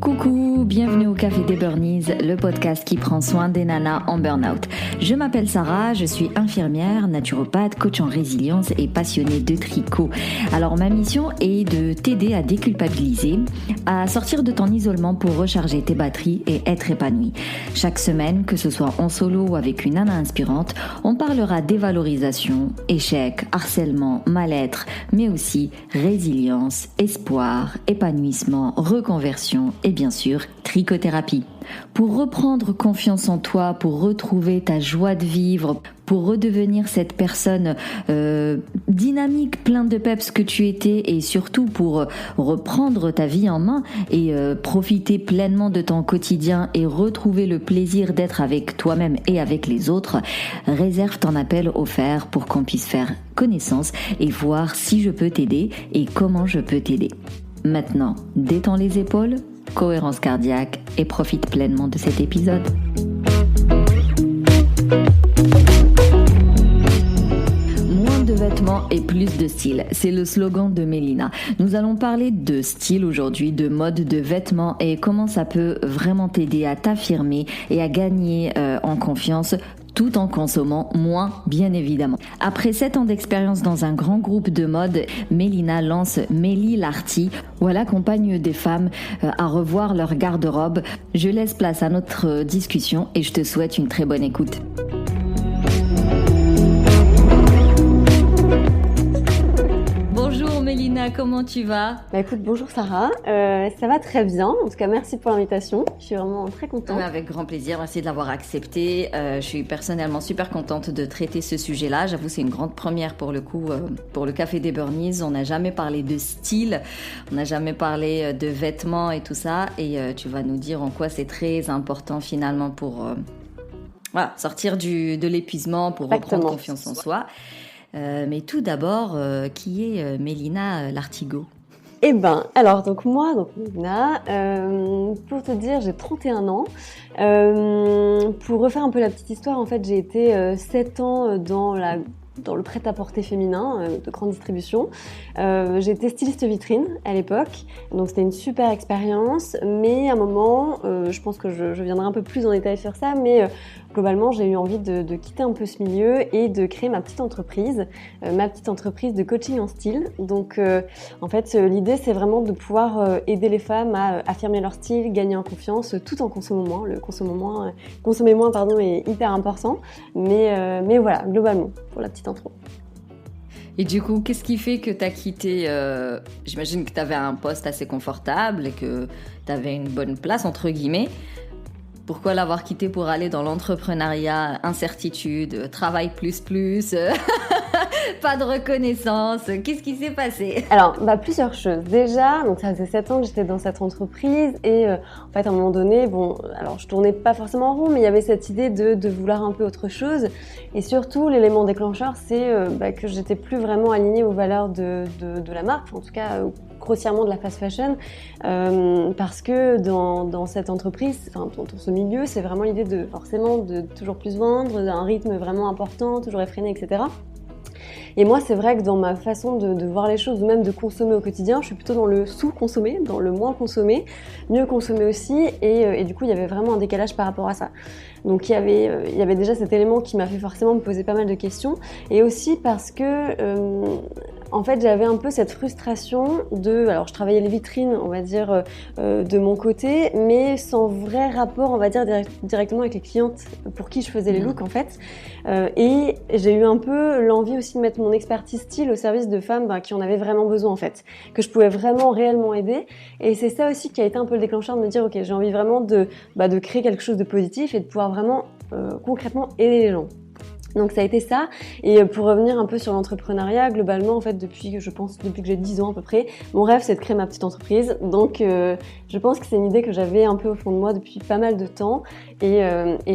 Coucou, bienvenue au Café des Burnies, le podcast qui prend soin des nanas en burn-out. Je m'appelle Sarah, je suis infirmière, naturopathe, coach en résilience et passionnée de tricot. Alors ma mission est de t'aider à déculpabiliser, à sortir de ton isolement pour recharger tes batteries et être épanouie. Chaque semaine, que ce soit en solo ou avec une nana inspirante, on parlera dévalorisation, échec, harcèlement, mal-être, mais aussi résilience, espoir, épanouissement, reconversion et bien sûr, trichothérapie. Pour reprendre confiance en toi, pour retrouver ta joie de vivre, pour redevenir cette personne dynamique, plein de peps que tu étais et surtout pour reprendre ta vie en main et profiter pleinement de ton quotidien et retrouver le plaisir d'être avec toi-même et avec les autres, réserve ton appel offert pour qu'on puisse faire connaissance et voir si je peux t'aider et comment je peux t'aider. Maintenant, détends les épaules, cohérence cardiaque et profite pleinement de cet épisode. Moins de vêtements et plus de style, c'est le slogan de Mélina. Nous allons parler de style aujourd'hui, de mode de vêtements et comment ça peut vraiment t'aider à t'affirmer et à gagner en confiance tout en consommant moins, bien évidemment. Après 7 ans d'expérience dans un grand groupe de mode, Mélina lance Mélie Larty, où elle accompagne des femmes à revoir leur garde-robe. Je laisse place à notre discussion et je te souhaite une très bonne écoute. Bonjour Mélina, comment tu vas ? Écoute, bonjour Sarah, ça va très bien, en tout cas merci pour l'invitation, je suis vraiment très contente. Avec grand plaisir, merci de l'avoir accepté, je suis personnellement super contente de traiter ce sujet-là, j'avoue c'est une grande première pour le coup, pour le Café des Burnies, on n'a jamais parlé de style, on n'a jamais parlé de vêtements et tout ça, et tu vas nous dire en quoi c'est très important finalement pour sortir de l'épuisement, pour reprendre confiance en soi. Mais tout d'abord, qui est Mélina Lartigot ? Alors moi, Mélina, pour te dire, j'ai 31 ans. Pour refaire un peu la petite histoire, en fait, j'ai été 7 ans dans le prêt-à-porter féminin de grande distribution. J'ai été styliste vitrine à l'époque, donc c'était une super expérience, mais à un moment, je pense que je viendrai un peu plus en détail sur ça, mais globalement, j'ai eu envie de quitter un peu ce milieu et de créer ma petite entreprise de coaching en style. Donc, en fait, l'idée, c'est vraiment de pouvoir aider les femmes à affirmer leur style, gagner en confiance, tout en consommant moins. Le consommer moins, est hyper important. Mais voilà, globalement, pour la petite intro. Et du coup, qu'est-ce qui fait que tu as quitté j'imagine que tu avais un poste assez confortable et que tu avais une bonne place, entre guillemets. Pourquoi l'avoir quitté pour aller dans l'entrepreneuriat, incertitude, travail plus, pas de reconnaissance, qu'est-ce qui s'est passé ? Alors, plusieurs choses. Déjà, donc ça faisait 7 ans que j'étais dans cette entreprise et en fait, à un moment donné, alors je tournais pas forcément en rond, mais il y avait cette idée de vouloir un peu autre chose. Et surtout, l'élément déclencheur, c'est que j'étais plus vraiment alignée aux valeurs de la marque, en tout cas grossièrement de la fast fashion, parce que dans cette entreprise, dans ce milieu, c'est vraiment l'idée de toujours plus vendre, d'un rythme vraiment important, toujours effréné, etc. Et moi, c'est vrai que dans ma façon de voir les choses, ou même de consommer au quotidien, je suis plutôt dans le sous-consommer, dans le moins consommer, mieux consommer aussi, et du coup, il y avait vraiment un décalage par rapport à ça. Donc il y avait déjà cet élément qui m'a fait forcément me poser pas mal de questions, et aussi parce que en fait j'avais un peu cette frustration alors je travaillais les vitrines, on va dire, de mon côté, mais sans vrai rapport, on va dire, directement avec les clientes pour qui je faisais les looks en fait. Et j'ai eu un peu l'envie aussi de mettre mon expertise style au service de femmes qui en avaient vraiment besoin en fait, que je pouvais vraiment réellement aider. Et c'est ça aussi qui a été un peu le déclencheur de me dire ok, j'ai envie vraiment de créer quelque chose de positif et de pouvoir vraiment concrètement aider les gens. Donc ça a été ça, et pour revenir un peu sur l'entrepreneuriat, globalement en fait depuis que j'ai 10 ans à peu près, mon rêve c'est de créer ma petite entreprise, donc je pense que c'est une idée que j'avais un peu au fond de moi depuis pas mal de temps, et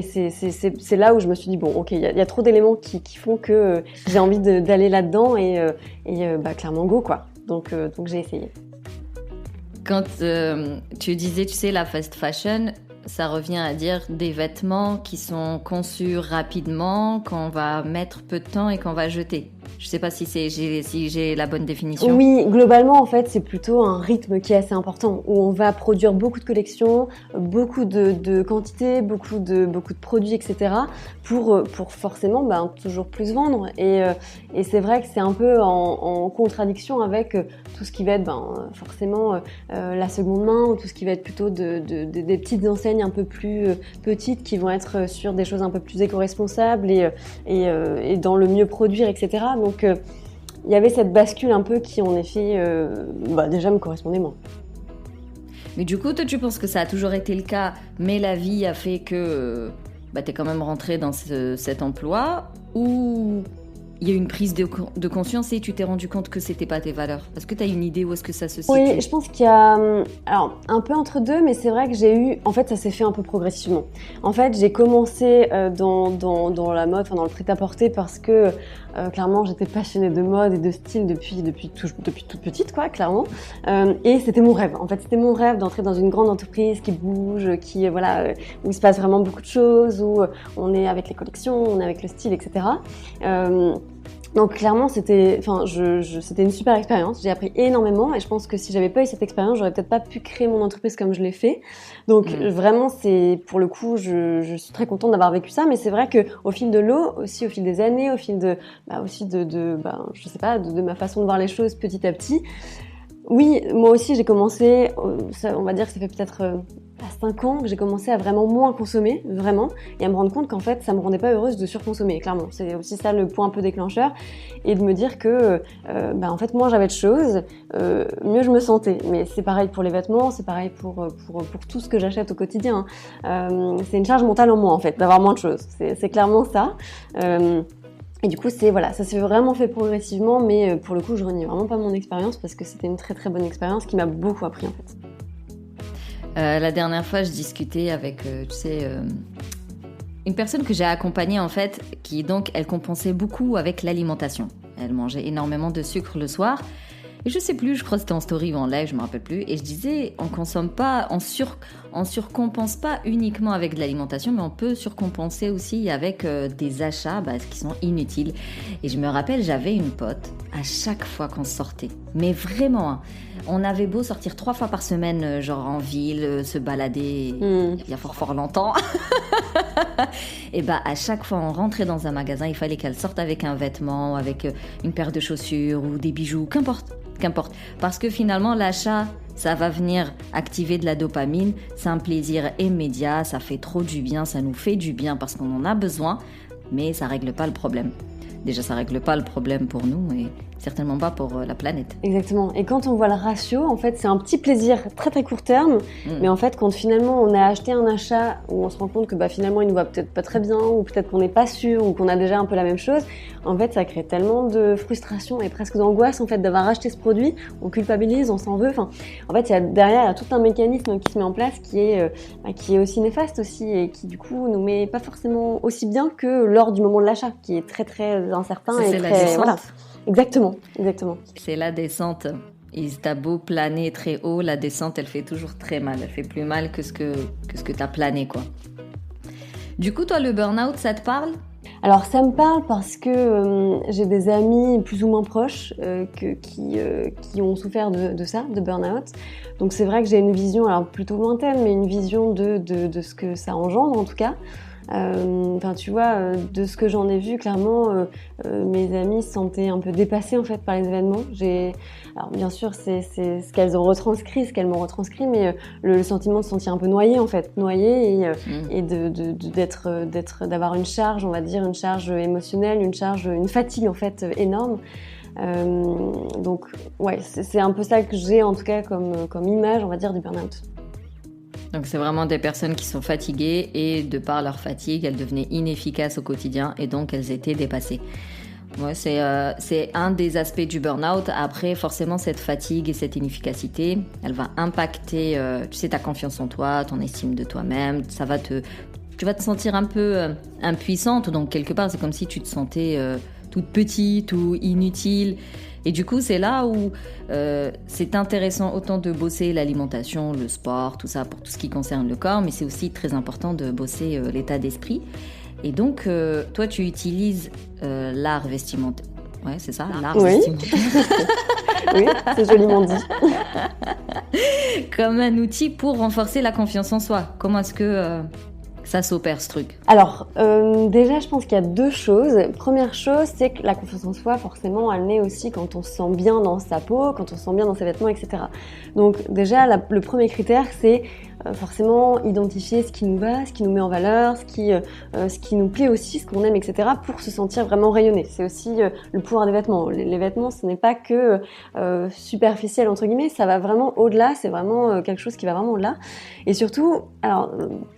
c'est là où je me suis dit bon ok, il y a trop d'éléments qui font que j'ai envie d'aller là-dedans, et clairement go quoi, donc j'ai essayé. Quand tu disais, tu sais, la fast fashion, ça revient à dire des vêtements qui sont conçus rapidement, qu'on va mettre peu de temps et qu'on va jeter. Je sais pas si j'ai la bonne définition. Oui, globalement, en fait, c'est plutôt un rythme qui est assez important, où on va produire beaucoup de collections, beaucoup de quantités, beaucoup de produits, etc., pour forcément toujours plus vendre. Et c'est vrai que c'est un peu en contradiction avec tout ce qui va être forcément la seconde main, ou tout ce qui va être plutôt des petites enseignes un peu plus petites qui vont être sur des choses un peu plus éco-responsables et dans le mieux produire, etc. Donc, il y avait cette bascule un peu qui, en effet, déjà me correspondait moins. Mais du coup, toi, tu penses que ça a toujours été le cas, mais la vie a fait que t'es quand même rentrée dans cet emploi, ou il y a eu une prise de conscience et tu t'es rendu compte que c'était pas tes valeurs? Est-ce que tu as une idée où est-ce que ça se situe? Oui, je pense qu'il y a alors un peu entre deux, mais c'est vrai que en fait, ça s'est fait un peu progressivement. En fait, j'ai commencé dans la mode, dans le prêt-à-porter, parce que clairement, j'étais passionnée de mode et de style depuis toute petite, quoi, clairement. Et c'était mon rêve. En fait, c'était mon rêve d'entrer dans une grande entreprise qui bouge, où il se passe vraiment beaucoup de choses, où on est avec les collections, on est avec le style, etc. Donc clairement, c'était une super expérience. J'ai appris énormément et je pense que si j'avais pas eu cette expérience, j'aurais peut-être pas pu créer mon entreprise comme je l'ai fait. Donc vraiment, c'est pour le coup, je suis très contente d'avoir vécu ça. Mais c'est vrai que au fil de l'eau, aussi au fil des années, au fil de je sais pas, de ma façon de voir les choses petit à petit. Oui, moi aussi j'ai commencé, on va dire que ça fait peut-être à 5 ans que j'ai commencé à vraiment moins consommer, vraiment, et à me rendre compte qu'en fait ça me rendait pas heureuse de surconsommer, clairement. C'est aussi ça le point un peu déclencheur, et de me dire que en fait moins j'avais de choses, mieux je me sentais. Mais c'est pareil pour les vêtements, c'est pareil pour tout ce que j'achète au quotidien. C'est une charge mentale en moins en fait, d'avoir moins de choses. C'est clairement ça. Et du coup, ça s'est vraiment fait progressivement, mais pour le coup, je renie vraiment pas mon expérience parce que c'était une très très bonne expérience qui m'a beaucoup appris en fait. La dernière fois, je discutais avec, une personne que j'ai accompagnée en fait, qui donc, elle compensait beaucoup avec l'alimentation. Elle mangeait énormément de sucre le soir. Et je sais plus, je crois que c'était en story ou en live, je me rappelle plus. Et je disais, on consomme pas, on surcompense pas uniquement avec de l'alimentation, mais on peut surcompenser aussi avec des achats qui sont inutiles. Et je me rappelle, j'avais une pote, à chaque fois qu'on sortait, mais vraiment, on avait beau sortir 3 fois par semaine, genre en ville, se balader, il y a fort longtemps. Et à chaque fois on rentrait dans un magasin, il fallait qu'elle sorte avec un vêtement, avec une paire de chaussures ou des bijoux, qu'importe. Parce que finalement l'achat, ça va venir activer de la dopamine, c'est un plaisir immédiat, ça fait trop du bien, ça nous fait du bien parce qu'on en a besoin, mais ça règle pas le problème. Déjà, ça règle pas le problème pour nous et certainement pas pour la planète. Exactement. Et quand on voit le ratio, en fait, c'est un petit plaisir très très court terme. Mais en fait, quand finalement on a acheté un achat où on se rend compte que finalement il nous va peut-être pas très bien, ou peut-être qu'on n'est pas sûr, ou qu'on a déjà un peu la même chose, en fait, ça crée tellement de frustration et presque d'angoisse en fait d'avoir acheté ce produit. On culpabilise, on s'en veut. Enfin, en fait, derrière, il y a tout un mécanisme qui se met en place qui est aussi néfaste aussi et qui du coup nous met pas forcément aussi bien que lors du moment de l'achat, qui est très très incertain c'est la descente. Voilà. Exactement. C'est la descente. Et t'as beau planer très haut, la descente, elle fait toujours très mal. Elle fait plus mal que ce que t'as plané, quoi. Du coup, toi, le burn-out, ça te parle ? Alors, ça me parle parce que j'ai des amis plus ou moins proches qui ont souffert de ça, de burn-out. Donc, c'est vrai que j'ai une vision, alors plutôt lointaine, mais une vision de ce que ça engendre, en tout cas. Tu vois, de ce que j'en ai vu, clairement, mes amies se sentaient un peu dépassées en fait par les événements. Alors bien sûr, c'est ce qu'elles m'ont retranscrit, mais le sentiment de se sentir un peu noyée en fait, et d'avoir une charge, on va dire, une charge émotionnelle, une fatigue en fait énorme. Donc ouais, c'est un peu ça que j'ai en tout cas comme image, on va dire, du burn-out. Donc c'est vraiment des personnes qui sont fatiguées et de par leur fatigue, elles devenaient inefficaces au quotidien et donc elles étaient dépassées. Ouais, c'est un des aspects du burn-out. Après, forcément, cette fatigue et cette inefficacité, elle va impacter ta confiance en toi, ton estime de toi-même. Tu vas te sentir un peu impuissante. Donc quelque part, c'est comme si tu te sentais toute petite ou inutile. Et du coup, c'est là où c'est intéressant autant de bosser l'alimentation, le sport, tout ça pour tout ce qui concerne le corps, mais c'est aussi très important de bosser l'état d'esprit. Et donc, toi, tu utilises l'art vestimentaire. Ouais, c'est ça, l'art Oui. vestimentaire. Oui, c'est joliment dit. Comme un outil pour renforcer la confiance en soi. Comment est-ce que ça s'opère ce truc? Alors, déjà, je pense qu'il y a deux choses. Première chose, c'est que la confiance en soi, forcément, elle naît aussi quand on se sent bien dans sa peau, quand on se sent bien dans ses vêtements, etc. Donc, déjà, le premier critère, c'est forcément identifier ce qui nous va, ce qui nous met en valeur, ce qui nous plaît aussi, ce qu'on aime, etc. pour se sentir vraiment rayonné. C'est aussi le pouvoir des vêtements. Les vêtements, ce n'est pas que superficiel, entre guillemets, ça va vraiment au-delà, c'est vraiment quelque chose qui va vraiment au-delà. Et surtout, alors,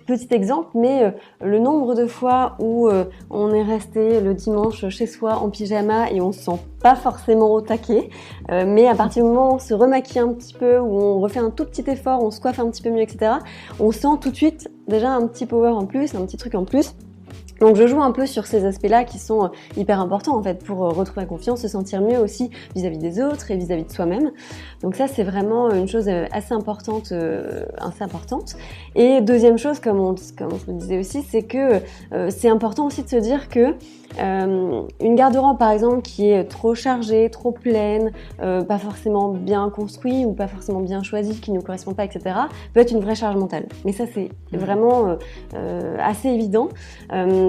petit exemple, mais le nombre de fois où on est resté le dimanche chez soi en pyjama et on se sent pas forcément au taquet, mais à partir du moment où on se remaquille un petit peu, où on refait un tout petit effort, on se coiffe un petit peu mieux, etc., on sent tout de suite déjà un petit power en plus, un petit truc en plus. Donc je joue un peu sur ces aspects-là qui sont hyper importants en fait pour retrouver la confiance, se sentir mieux aussi vis-à-vis des autres et vis-à-vis de soi-même. Donc ça c'est vraiment une chose assez importante. Et deuxième chose, comme je le disais aussi, c'est que c'est important aussi de se dire que une garde-robe par exemple qui est trop chargée, trop pleine, pas forcément bien construite ou pas forcément bien choisie, qui ne nous correspond pas, etc., peut être une vraie charge mentale. Mais ça c'est vraiment assez évident.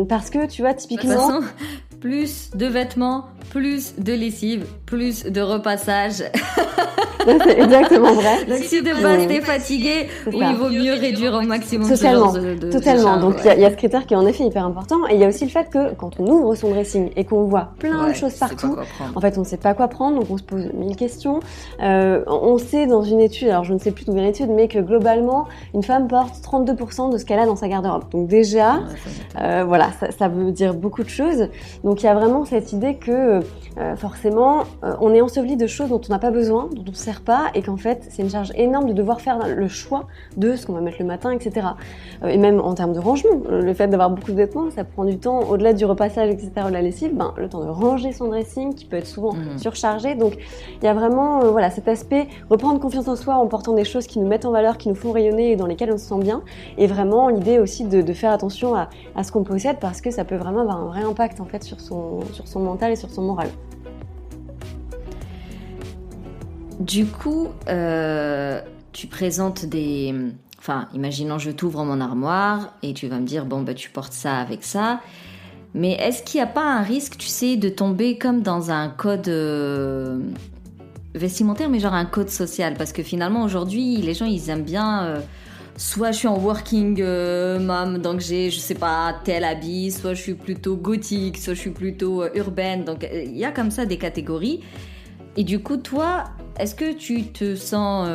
Parce que tu vois, typiquement... De toute façon, plus de vêtements, plus de lessive, plus de repassage. C'est exactement vrai. Donc si de base t'es fatigué, il vaut mieux réduire au maximum ce genre de Totalement. charge, Donc il y a ce critère qui est en effet hyper important. Et il y a aussi le fait que quand on ouvre son dressing et qu'on voit plein de choses partout, en fait on ne sait pas quoi prendre, donc on se pose 1000 questions. On sait dans une étude, alors je ne sais plus d'où vient l'étude, mais que globalement une femme porte 32% de ce qu'elle a dans sa garde-robe. Donc déjà, voilà, ça veut dire beaucoup de choses. Donc il y a vraiment cette idée que forcément on est enseveli de choses dont on n'a pas besoin, dont on ne sert pas, et qu'en fait c'est une charge énorme de devoir faire le choix de ce qu'on va mettre le matin, etc. Et même en termes de rangement, le fait d'avoir beaucoup de vêtements, ça prend du temps, au-delà du repassage, etc., ou de la lessive, le temps de ranger son dressing qui peut être souvent surchargé. Donc il y a vraiment voilà, cet aspect, reprendre confiance en soi en portant des choses qui nous mettent en valeur, qui nous font rayonner et dans lesquelles on se sent bien, et vraiment l'idée aussi de faire attention à ce qu'on possède, parce que ça peut vraiment avoir un vrai impact en fait sur son mental et sur son moral. Du coup, tu présentes des... Enfin, imaginons je t'ouvre mon armoire et tu vas me dire, bon, tu portes ça avec ça. Mais est-ce qu'il n'y a pas un risque, tu sais, de tomber comme dans un code vestimentaire, mais genre un code social? Parce que finalement, aujourd'hui, les gens, ils aiment bien... soit je suis en working mom, donc j'ai, je sais pas, tel habit, soit je suis plutôt gothique, soit je suis plutôt urbaine. Donc, il y a comme ça des catégories. Et du coup, toi, est-ce que tu te sens...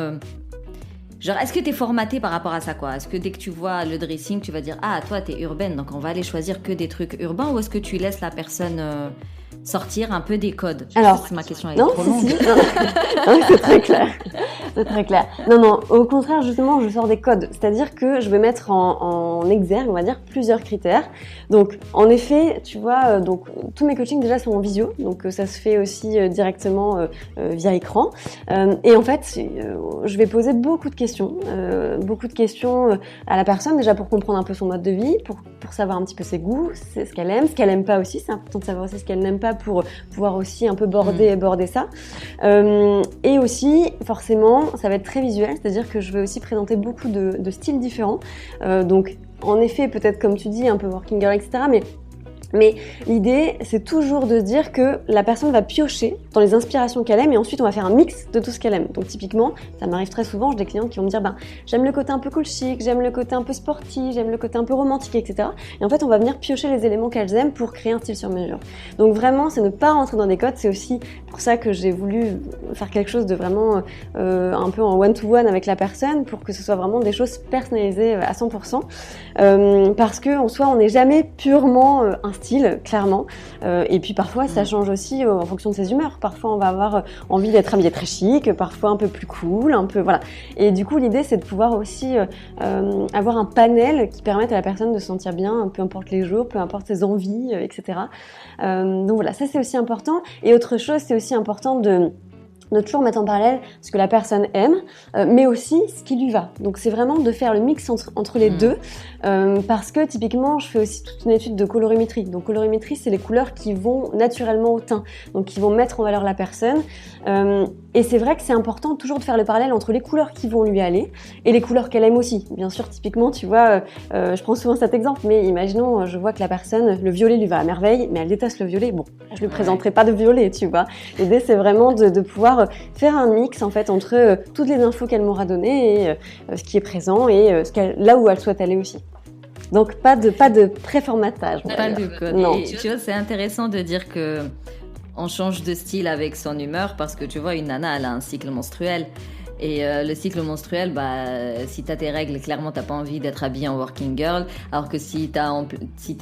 genre, est-ce que tu es formaté par rapport à ça, quoi? Est-ce que dès que tu vois le dressing, tu vas dire « Ah, toi, t'es urbaine, donc on va aller choisir que des trucs urbains » ou est-ce que tu laisses la personne sortir un peu des codes? Alors, ma question est trop longue. Non, c'est très clair. C'est très clair. Non, au contraire, justement, je sors des codes. C'est-à-dire que je vais mettre en exergue, on va dire, plusieurs critères. Donc, en effet, tu vois, donc tous mes coachings déjà sont en visio, donc ça se fait aussi directement via écran. Et en fait, je vais poser beaucoup de questions à la personne, déjà pour comprendre un peu son mode de vie, pour savoir un petit peu ses goûts, ce qu'elle aime pas aussi. C'est important de savoir aussi ce qu'elle n'aime pas pour pouvoir aussi un peu border ça. Et aussi, forcément, ça va être très visuel, c'est-à-dire que je vais aussi présenter beaucoup de styles différents. Donc, en effet, peut-être comme tu dis, un peu working girl, etc. Mais l'idée, c'est toujours de se dire que la personne va piocher dans les inspirations qu'elle aime et ensuite on va faire un mix de tout ce qu'elle aime. Donc typiquement, ça m'arrive très souvent, j'ai des clientes qui vont me dire j'aime le côté un peu cool chic, j'aime le côté un peu sportif, j'aime le côté un peu romantique, etc. Et en fait, on va venir piocher les éléments qu'elles aiment pour créer un style sur mesure. Donc vraiment, c'est ne pas rentrer dans des codes. C'est aussi pour ça que j'ai voulu faire quelque chose de vraiment un peu en one-to-one avec la personne pour que ce soit vraiment des choses personnalisées à 100%. Parce que en soi, on n'est jamais purement un style, clairement. Et puis parfois, ça change aussi en fonction de ses humeurs. Parfois, on va avoir envie d'être habillé très chic, parfois un peu plus cool, un peu voilà. Et du coup, l'idée, c'est de pouvoir aussi avoir un panel qui permette à la personne de se sentir bien, peu importe les jours, peu importe ses envies, etc. Donc voilà, ça c'est aussi important. Et autre chose, c'est aussi important de de toujours mettre en parallèle ce que la personne aime, mais aussi ce qui lui va. Donc c'est vraiment de faire le mix entre les deux, parce que typiquement, je fais aussi toute une étude de colorimétrie. Donc colorimétrie, c'est les couleurs qui vont naturellement au teint, donc qui vont mettre en valeur la personne. Et c'est vrai que c'est important toujours de faire le parallèle entre les couleurs qui vont lui aller et les couleurs qu'elle aime aussi. Bien sûr, typiquement, tu vois, je prends souvent cet exemple, mais imaginons, je vois que la personne, le violet lui va à merveille, mais elle déteste le violet. Bon, je lui présenterai pas de violet, tu vois. L'idée, c'est vraiment de pouvoir faire un mix en fait entre toutes les infos qu'elle m'aura données et ce qui est présent et là où elle souhaite aller aussi. Donc pas de préformatage. Pas de code. Non. Et tu vois, c'est intéressant de dire que on change de style avec son humeur parce que tu vois, une nana, elle a un cycle menstruel. Et le cycle menstruel, si t'as tes règles, clairement t'as pas envie d'être habillée en working girl. Alors que si t'es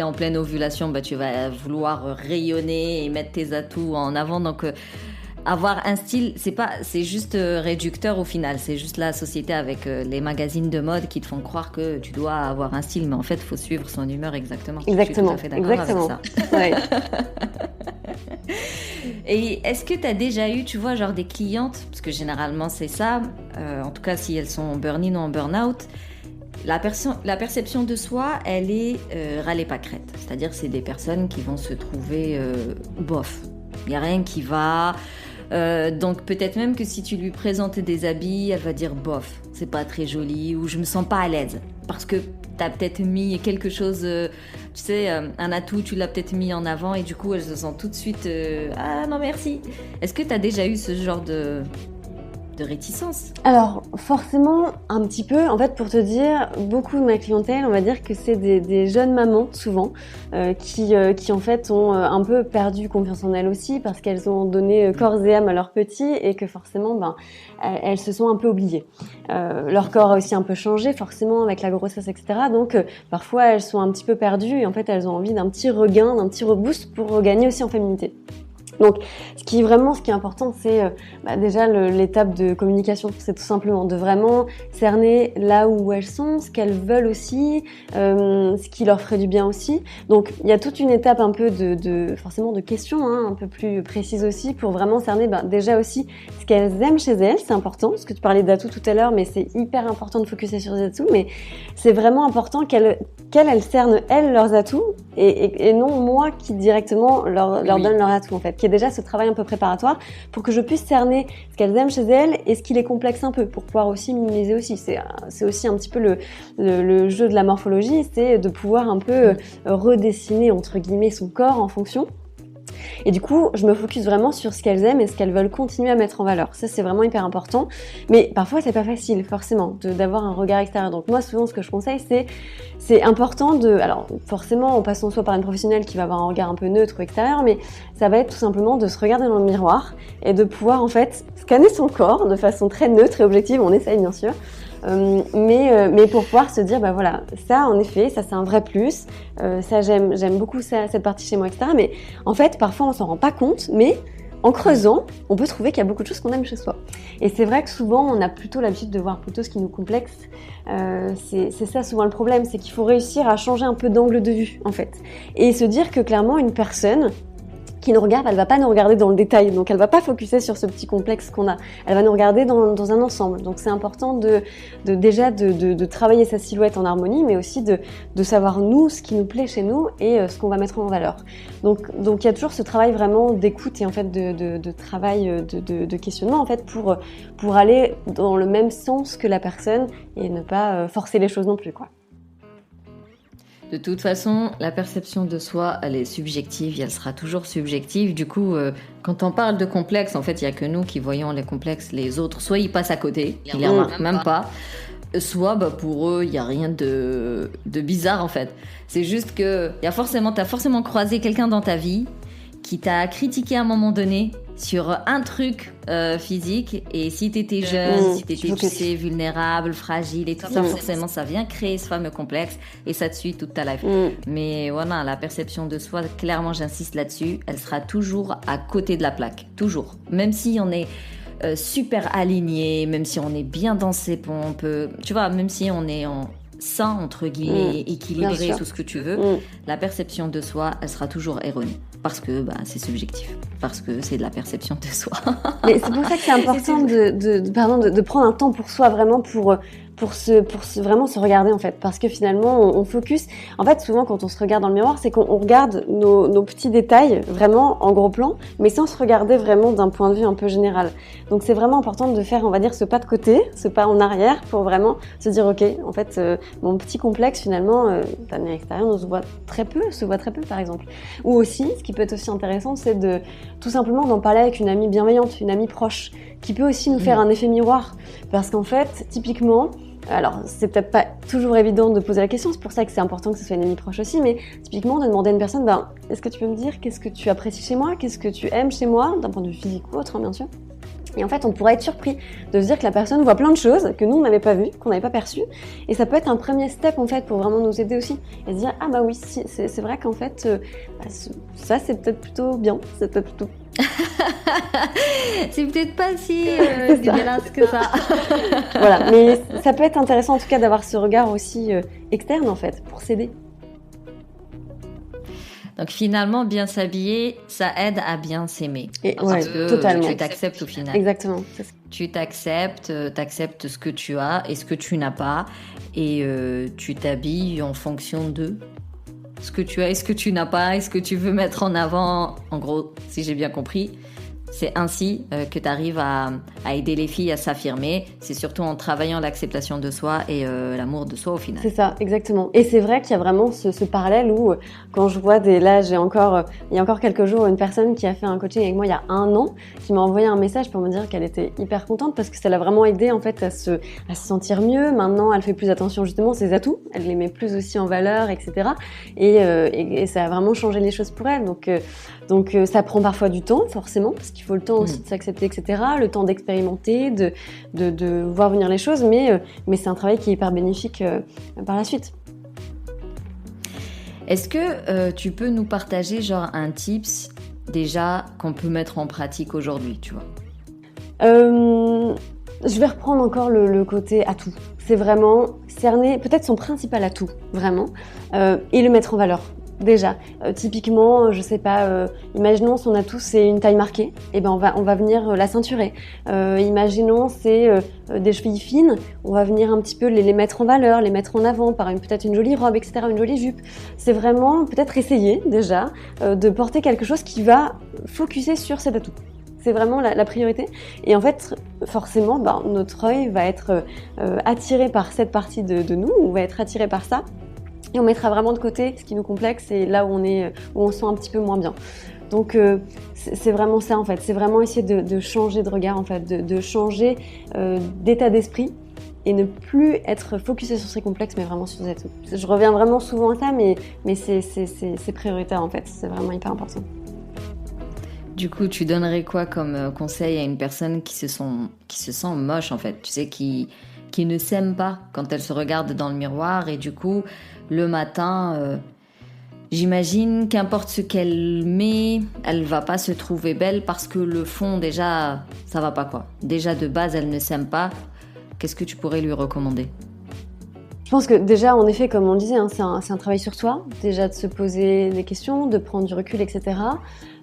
en pleine ovulation, tu vas vouloir rayonner et mettre tes atouts en avant. Donc avoir un style, c'est juste réducteur au final. C'est juste la société avec les magazines de mode qui te font croire que tu dois avoir un style, mais en fait, faut suivre son humeur exactement. Exactement. Je suis tout à fait d'accord avec ça. Ouais. Et est-ce que tu as déjà eu, tu vois, genre des clientes, parce que généralement c'est ça, en tout cas si elles sont en burn-in ou en burn-out, la perception de soi, elle est râler pas crête. C'est-à-dire c'est des personnes qui vont se trouver bof. Il n'y a rien qui va. Donc peut-être même que si tu lui présentes des habits, elle va dire bof, c'est pas très joli ou je me sens pas à l'aise. Parce que t'as peut-être mis quelque chose, tu sais, un atout, tu l'as peut-être mis en avant et du coup elle se sent tout de suite ah non merci. Est-ce que t'as déjà eu ce genre de réticence? Alors forcément un petit peu, en fait pour te dire, beaucoup de ma clientèle, on va dire que c'est des jeunes mamans souvent qui en fait ont un peu perdu confiance en elles aussi parce qu'elles ont donné corps et âme à leurs petits et que forcément elles se sont un peu oubliées. Leur corps a aussi un peu changé forcément avec la grossesse etc. Donc parfois elles sont un petit peu perdues et en fait elles ont envie d'un petit regain, d'un petit reboost pour regagner aussi en féminité. Donc, ce qui est important, c'est déjà l'étape de communication. C'est tout simplement de vraiment cerner là où elles sont, ce qu'elles veulent aussi, ce qui leur ferait du bien aussi. Donc, il y a toute une étape un peu forcément de questions, un peu plus précises aussi, pour vraiment cerner déjà aussi ce qu'elles aiment chez elles. C'est important, parce que tu parlais d'atouts tout à l'heure, mais c'est hyper important de focuser sur les atouts. Mais c'est vraiment important qu'elles cernent, elles, leurs atouts, et non moi qui directement leur donne leurs atouts, en fait. Qui est déjà ce travail un peu préparatoire pour que je puisse cerner ce qu'elles aiment chez elles et ce qui les complexe un peu pour pouvoir aussi minimiser aussi. C'est aussi un petit peu le jeu de la morphologie, c'est de pouvoir un peu redessiner entre guillemets son corps en fonction. Et du coup, je me focus vraiment sur ce qu'elles aiment et ce qu'elles veulent continuer à mettre en valeur. Ça, c'est vraiment hyper important. Mais parfois, c'est pas facile, forcément, d'avoir un regard extérieur. Donc moi, souvent, ce que je conseille, c'est important alors, forcément, en passant soit par une professionnelle qui va avoir un regard un peu neutre ou extérieur, mais ça va être tout simplement de se regarder dans le miroir et de pouvoir, en fait, scanner son corps de façon très neutre et objective. On essaye, bien sûr. Mais pour pouvoir se dire voilà, ça en effet, ça c'est un vrai plus, ça j'aime beaucoup cette partie chez moi, etc. Mais en fait parfois on s'en rend pas compte, mais en creusant on peut trouver qu'il y a beaucoup de choses qu'on aime chez soi. Et c'est vrai que souvent on a plutôt l'habitude de voir plutôt ce qui nous complexe. C'est ça souvent le problème, c'est qu'il faut réussir à changer un peu d'angle de vue en fait, et se dire que clairement une personne qui nous regarde, elle va pas nous regarder dans le détail, donc elle va pas focuser sur ce petit complexe qu'on a. Elle va nous regarder dans un ensemble. Donc c'est important de travailler sa silhouette en harmonie, mais aussi de savoir nous ce qui nous plaît chez nous et ce qu'on va mettre en valeur. Donc il y a toujours ce travail vraiment d'écoute et en fait de travail de questionnement en fait pour aller dans le même sens que la personne et ne pas forcer les choses non plus quoi. De toute façon, la perception de soi, elle est subjective, elle sera toujours subjective. Du coup, quand on parle de complexe, en fait, il n'y a que nous qui voyons les complexes. Les autres, soit ils passent à côté, ils les remarquent même pas, soit pour eux, il n'y a rien de bizarre, en fait. C'est juste que t'as forcément croisé quelqu'un dans ta vie qui t'a critiqué à un moment donné sur un truc physique, et si t'étais jeune, si t'étais, tu sais, vulnérable, fragile et tout ça, forcément ça vient créer ce fameux complexe et ça te suit toute ta life. Mais voilà, la perception de soi, clairement j'insiste là-dessus, elle sera toujours à côté de la plaque, toujours. Même si on est super aligné, même si on est bien dans ses pompes, tu vois, même si on est en sain, entre guillemets, équilibré, sûr. tout ce que tu veux, la perception de soi, elle sera toujours erronée. Parce que c'est subjectif. Parce que c'est de la perception de soi. Mais c'est pour ça que c'est important de prendre un temps pour soi, vraiment pour vraiment se regarder en fait, parce que finalement on focus. En fait, souvent quand on se regarde dans le miroir, c'est qu'on regarde nos petits détails vraiment en gros plan, mais sans se regarder vraiment d'un point de vue un peu général. Donc c'est vraiment important de faire, on va dire, ce pas de côté, ce pas en arrière, pour vraiment se dire ok, en fait, mon petit complexe finalement, d'un œil extérieur, on se voit très peu par exemple. Ou aussi, ce qui peut être aussi intéressant, c'est de tout simplement d'en parler avec une amie bienveillante, une amie proche, qui peut aussi nous faire un effet miroir, parce qu'en fait, typiquement, alors, c'est peut-être pas toujours évident de poser la question, c'est pour ça que c'est important que ce soit une amie proche aussi, mais typiquement de demander à une personne, est-ce que tu peux me dire qu'est-ce que tu apprécies chez moi, qu'est-ce que tu aimes chez moi, d'un point de vue physique ou autre, bien sûr. Et en fait, on pourrait être surpris de se dire que la personne voit plein de choses que nous, on n'avait pas vues, qu'on n'avait pas perçues. Et ça peut être un premier step, en fait, pour vraiment nous aider aussi. Et se dire, ah bah oui, si, c'est vrai qu'en fait, ça, c'est peut-être plutôt bien, c'est peut-être plutôt... c'est peut-être pas si dégueulasse que ça. Voilà, mais ça peut être intéressant, en tout cas, d'avoir ce regard aussi externe, en fait, pour s'aider. Donc finalement, bien s'habiller, ça aide à bien s'aimer. Parce que totalement. Tu t'acceptes au final. Exactement. Tu t'acceptes ce que tu as et ce que tu n'as pas. Et tu t'habilles en fonction de ce que tu as et ce que tu n'as pas et ce que tu veux mettre en avant. En gros, si j'ai bien compris, c'est ainsi que tu arrives à aider les filles à s'affirmer. C'est surtout en travaillant l'acceptation de soi et l'amour de soi au final. C'est ça, exactement. Et c'est vrai qu'il y a vraiment ce parallèle où, quand je vois il y a encore quelques jours, une personne qui a fait un coaching avec moi il y a 1 an, qui m'a envoyé un message pour me dire qu'elle était hyper contente parce que ça l'a vraiment aidée en fait à se sentir mieux. Maintenant, elle fait plus attention justement à ses atouts, elle les met plus aussi en valeur, etc. Et ça a vraiment changé les choses pour elle. Donc ça prend parfois du temps, forcément, parce qu'il faut le temps aussi de s'accepter, etc. Le temps d'expérimenter, de voir venir les choses, mais c'est un travail qui est hyper bénéfique par la suite. Est-ce que tu peux nous partager un tips déjà qu'on peut mettre en pratique aujourd'hui, tu vois? Je vais reprendre encore le côté atout. C'est vraiment cerner peut-être son principal atout, vraiment, et le mettre en valeur. Déjà, typiquement, je sais pas, imaginons son atout c'est une taille marquée, et ben on va venir la ceinturer. Imaginons c'est des chevilles fines, on va venir un petit peu les mettre en valeur, les mettre en avant par peut-être une jolie robe, etc., une jolie jupe. C'est vraiment peut-être essayer déjà de porter quelque chose qui va focuser sur cet atout. C'est vraiment la priorité. Et en fait, forcément, notre œil va être attiré par cette partie de nous, ou va être attiré par ça. Et on mettra vraiment de côté ce qui nous complexe et là où on se sent un petit peu moins bien. Donc c'est vraiment ça en fait, c'est vraiment essayer de changer de regard en fait, de changer d'état d'esprit et ne plus être focusé sur ses complexes mais vraiment sur ses atouts. Je reviens vraiment souvent à ça mais c'est prioritaire en fait, c'est vraiment hyper important. Du coup, tu donnerais quoi comme conseil à une personne qui se sent moche en fait, tu sais, qui ne s'aime pas quand elle se regarde dans le miroir et du coup, le matin, j'imagine qu'importe ce qu'elle met, elle va pas se trouver belle parce que le fond déjà, ça va pas quoi. Déjà de base, elle ne s'aime pas. Qu'est-ce que tu pourrais lui recommander ? Je pense que déjà, en effet, comme on le disait, c'est un travail sur soi. Déjà de se poser des questions, de prendre du recul, etc.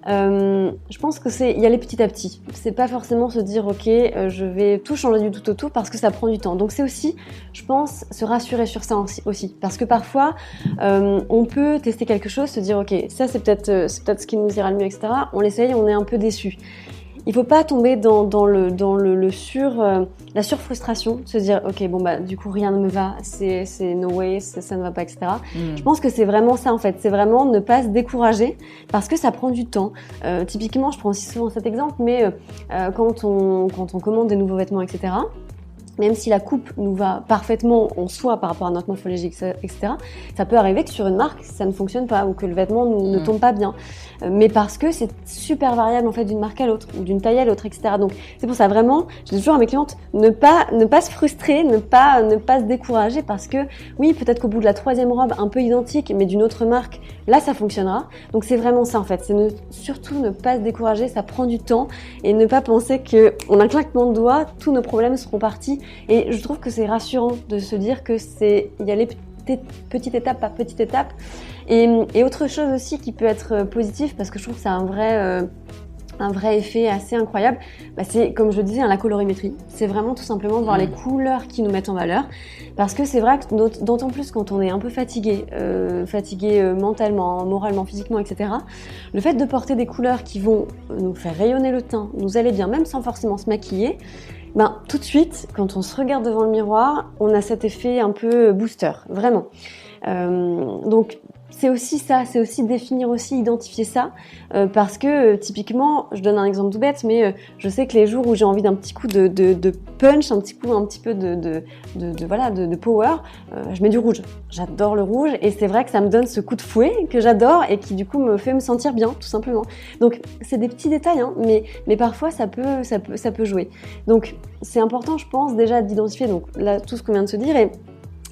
Je pense que y aller petit à petit. C'est pas forcément se dire ok, je vais tout changer du tout au tout parce que ça prend du temps. Donc c'est aussi, je pense, se rassurer sur ça aussi, parce que parfois on peut tester quelque chose, se dire ok, ça c'est peut-être ce qui nous ira le mieux, etc. On l'essaye, on est un peu déçu. Il faut pas tomber dans la surfrustration, se dire ok du coup rien ne me va, c'est no way, ça ne va pas, etc. Je pense que c'est vraiment ça en fait, c'est vraiment ne pas se décourager parce que ça prend du temps. Typiquement, je prends aussi souvent cet exemple, mais quand on commande des nouveaux vêtements, etc. Même si la coupe nous va parfaitement en soi par rapport à notre morphologie, etc., ça peut arriver que sur une marque, ça ne fonctionne pas ou que le vêtement ne tombe pas bien. Mais parce que c'est super variable en fait d'une marque à l'autre ou d'une taille à l'autre, etc. Donc c'est pour ça vraiment, je dis toujours à mes clientes, ne pas se frustrer, ne pas se décourager parce que oui, peut-être qu'au bout de la 3e robe un peu identique mais d'une autre marque, là ça fonctionnera. Donc c'est vraiment ça en fait, c'est surtout ne pas se décourager, ça prend du temps et ne pas penser que en un claquement de doigts, tous nos problèmes seront partis. Et je trouve que c'est rassurant de se dire que il y a les petite étape par petite étape. Et autre chose aussi qui peut être positif, parce que je trouve que c'est un vrai effet assez incroyable, c'est, comme je le disais, la colorimétrie. C'est vraiment tout simplement voir les couleurs qui nous mettent en valeur. Parce que c'est vrai que d'autant plus quand on est un peu fatigué mentalement, moralement, physiquement, etc. Le fait de porter des couleurs qui vont nous faire rayonner le teint, nous aller bien, même sans forcément se maquiller, tout de suite, quand on se regarde devant le miroir, on a cet effet un peu booster, vraiment. Donc, c'est aussi ça, c'est aussi définir, aussi identifier ça, parce que typiquement, je donne un exemple tout bête, mais je sais que les jours où j'ai envie d'un petit coup de punch, un petit peu de power, je mets du rouge. J'adore le rouge et c'est vrai que ça me donne ce coup de fouet que j'adore et qui du coup me fait me sentir bien, tout simplement. Donc c'est des petits détails, hein, mais parfois ça peut jouer. Donc c'est important, je pense, déjà d'identifier donc là tout ce qu'on vient de se dire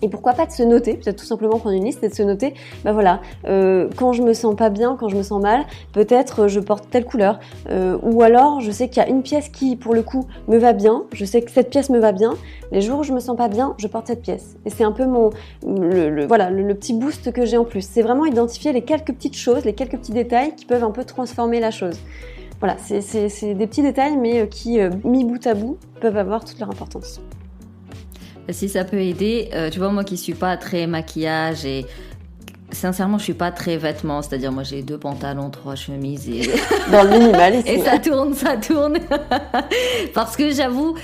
et pourquoi pas de se noter, peut-être tout simplement prendre une liste et de se noter, quand je me sens pas bien, quand je me sens mal, peut-être je porte telle couleur, ou alors je sais qu'il y a une pièce qui, pour le coup, me va bien, je sais que cette pièce me va bien, les jours où je me sens pas bien, je porte cette pièce. Et c'est un peu le petit boost que j'ai en plus. C'est vraiment identifier les quelques petites choses, les quelques petits détails qui peuvent un peu transformer la chose. Voilà, c'est des petits détails, mais qui, mis bout à bout, peuvent avoir toute leur importance. Si ça peut aider, tu vois, moi qui suis pas très maquillage et sincèrement je suis pas très vêtements, c'est-à-dire moi j'ai 2 pantalons, 3 chemises et dans le minimalisme. Et ça tourne parce que j'avoue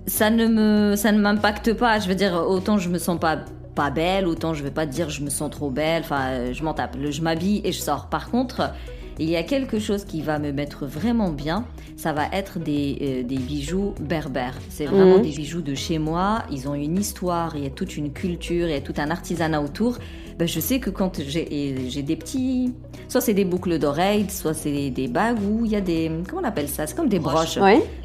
ça ne m'impacte pas, je veux dire autant je me sens pas belle, autant je vais pas te dire je me sens trop belle, enfin je m'en tape, je m'habille et je sors. Par contre, il y a quelque chose qui va me mettre vraiment bien, ça va être des bijoux berbères. C'est vraiment des bijoux de chez moi, ils ont une histoire, il y a toute une culture, il y a tout un artisanat autour. Je sais que quand j'ai des petits... Soit c'est des boucles d'oreilles, soit c'est des bagues où il y a des... Comment on appelle ça ? C'est comme des broches.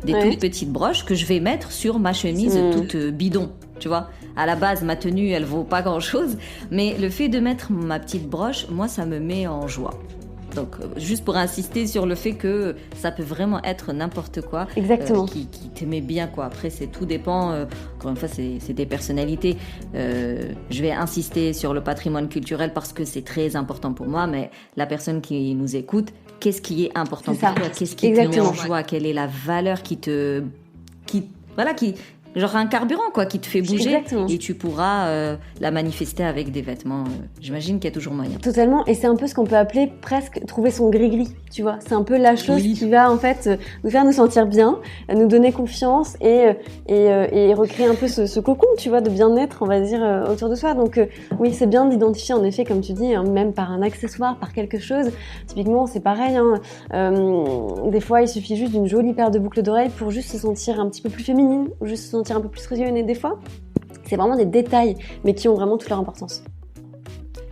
Toutes petites broches que je vais mettre sur ma chemise toute bidon, tu vois. À la base, ma tenue, elle vaut pas grand-chose, mais le fait de mettre ma petite broche, moi, ça me met en joie. Donc, juste pour insister sur le fait que ça peut vraiment être n'importe quoi. Exactement. Qui te met bien, quoi. Après, tout dépend. Encore une fois, c'est des personnalités. Je vais insister sur le patrimoine culturel parce que c'est très important pour moi. Mais la personne qui nous écoute, qu'est-ce qui est important pour toi ? Qu'est-ce qui te met en joie ? Quelle est la valeur genre un carburant quoi, qui te fait bouger. Exactement. Et tu pourras la manifester avec des vêtements. J'imagine qu'il y a toujours moyen. Totalement, et c'est un peu ce qu'on peut appeler presque trouver son gris-gris, tu vois. C'est un peu la chose qui va en fait nous faire nous sentir bien, nous donner confiance et recréer un peu ce cocon, tu vois, de bien-être, on va dire, autour de soi. Donc oui, c'est bien d'identifier en effet, comme tu dis, même par un accessoire, par quelque chose. Typiquement, c'est pareil, des fois il suffit juste d'une jolie paire de boucles d'oreilles pour juste se sentir un petit peu plus féminine, ou juste se sentir un peu plus rayonnée. Des fois, c'est vraiment des détails, mais qui ont vraiment toute leur importance.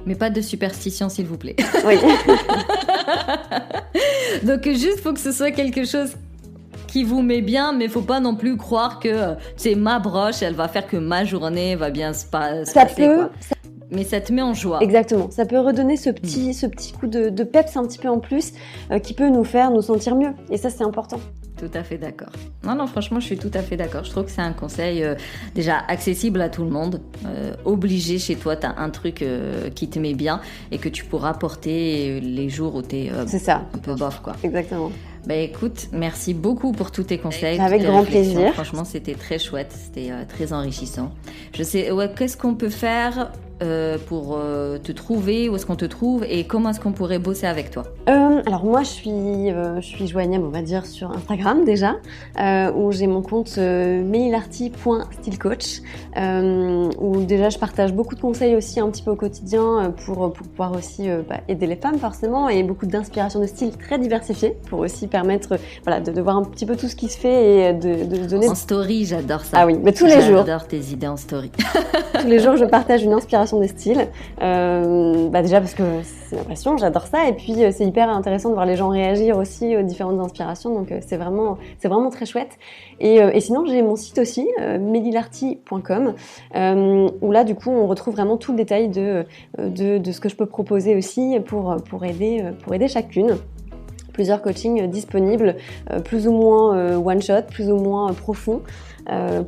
Mais pas de superstition, s'il vous plaît. Oui. Donc juste, faut que ce soit quelque chose qui vous met bien, mais faut pas non plus croire que c'est ma broche, elle va faire que ma journée va bien se passer. Quoi. Mais ça te met en joie. Exactement. Ça peut redonner ce petit coup de peps un petit peu en plus qui peut nous faire nous sentir mieux. Et ça, c'est important. Tout à fait d'accord. Non, franchement, je suis tout à fait d'accord. Je trouve que c'est un conseil déjà accessible à tout le monde. Obligé chez toi, tu as un truc qui te met bien et que tu pourras porter les jours où tu es un peu bof, quoi. Exactement. Écoute, merci beaucoup pour tous tes conseils. Avec grand plaisir. Franchement, c'était très chouette, c'était très enrichissant. Je sais, qu'est-ce qu'on peut faire pour te trouver, où est-ce qu'on te trouve et comment est-ce qu'on pourrait bosser avec toi ? Alors moi, je suis joignable, on va dire, sur Instagram déjà, où j'ai mon compte melilarty.stylecoach, où déjà je partage beaucoup de conseils aussi un petit peu au quotidien pour pouvoir aussi aider les femmes forcément, et beaucoup d'inspiration de style très diversifiée pour aussi permettre de voir un petit peu tout ce qui se fait et de donner... En story, j'adore ça. Ah oui, mais tous les jours. J'adore tes idées en story. Tous les jours, je partage une inspiration des styles. Déjà parce que c'est ma passion, j'adore ça. Et puis, c'est hyper intéressant de voir les gens réagir aussi aux différentes inspirations. Donc, c'est vraiment très chouette. Et sinon, j'ai mon site aussi, melilarty.com, où là, du coup, on retrouve vraiment tout le détail de ce que je peux proposer aussi pour aider chacune. plusieurs coachings disponibles, plus ou moins one shot, plus ou moins profonds,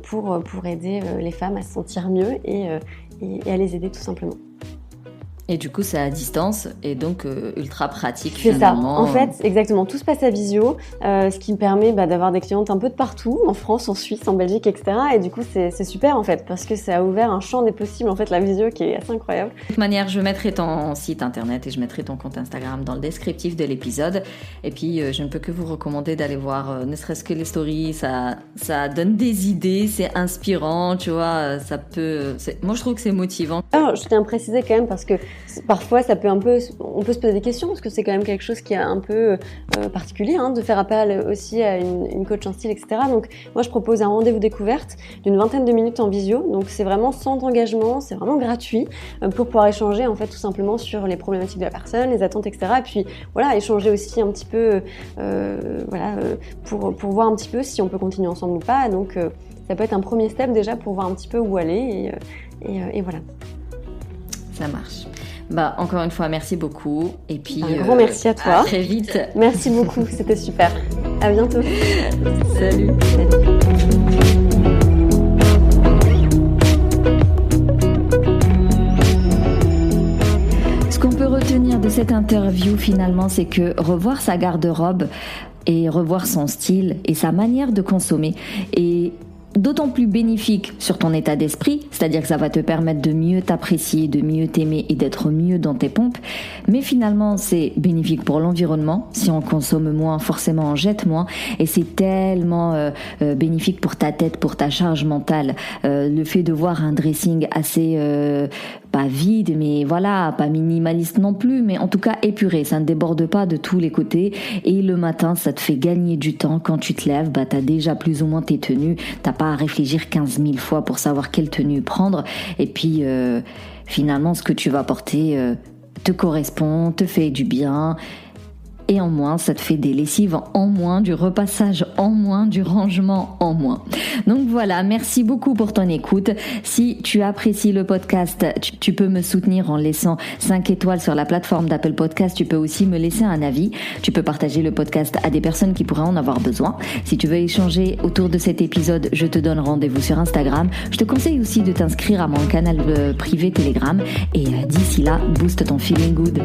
pour aider les femmes à se sentir mieux et à les aider tout simplement. Et du coup, c'est à distance et donc ultra pratique c'est finalement. Ça. En fait, exactement. Tout se passe à visio, ce qui me permet d'avoir des clientes un peu de partout, en France, en Suisse, en Belgique, etc. Et du coup, c'est super en fait, parce que ça a ouvert un champ des possibles, en fait, la visio qui est assez incroyable. De toute manière, je mettrai ton site internet et je mettrai ton compte Instagram dans le descriptif de l'épisode. Et puis, je ne peux que vous recommander d'aller voir, ne serait-ce que les stories, ça donne des idées, c'est inspirant, tu vois, moi je trouve que c'est motivant. Alors, je tiens à préciser quand même parce que parfois, on peut se poser des questions parce que c'est quand même quelque chose qui est un peu particulier, de faire appel aussi à une coach en style, etc. Donc, moi, je propose un rendez-vous découverte d'une 20aine de minutes en visio. Donc, c'est vraiment sans engagement, c'est vraiment gratuit pour pouvoir échanger, en fait, tout simplement sur les problématiques de la personne, les attentes, etc. Et puis, voilà, échanger aussi un petit peu, pour voir un petit peu si on peut continuer ensemble ou pas. Donc, ça peut être un premier step déjà pour voir un petit peu où aller et voilà. Ça marche. Encore une fois, merci beaucoup. Et puis, un gros merci à toi. À très vite. Merci beaucoup, c'était super. À bientôt. Salut. Ce qu'on peut retenir de cette interview finalement, c'est que revoir sa garde-robe et revoir son style et sa manière de consommer est d'autant plus bénéfique sur ton état d'esprit, c'est-à-dire que ça va te permettre de mieux t'apprécier, de mieux t'aimer et d'être mieux dans tes pompes. Mais finalement, c'est bénéfique pour l'environnement. Si on consomme moins, forcément on jette moins. Et c'est tellement bénéfique pour ta tête, pour ta charge mentale. Le fait de voir un dressing assez... pas vide, mais voilà, pas minimaliste non plus, mais en tout cas épuré, ça ne déborde pas de tous les côtés. Et le matin, ça te fait gagner du temps. Quand tu te lèves, t'as déjà plus ou moins tes tenues. T'as pas à réfléchir 15 000 fois pour savoir quelle tenue prendre. Et puis, finalement, ce que tu vas porter te correspond, te fait du bien. Et en moins, ça te fait des lessives en moins, du repassage en moins, du rangement en moins. Donc voilà, merci beaucoup pour ton écoute. Si tu apprécies le podcast, tu peux me soutenir en laissant 5 étoiles sur la plateforme d'Apple Podcast. Tu peux aussi me laisser un avis. Tu peux partager le podcast à des personnes qui pourraient en avoir besoin. Si tu veux échanger autour de cet épisode, je te donne rendez-vous sur Instagram. Je te conseille aussi de t'inscrire à mon canal privé Telegram. Et d'ici là, booste ton feeling good.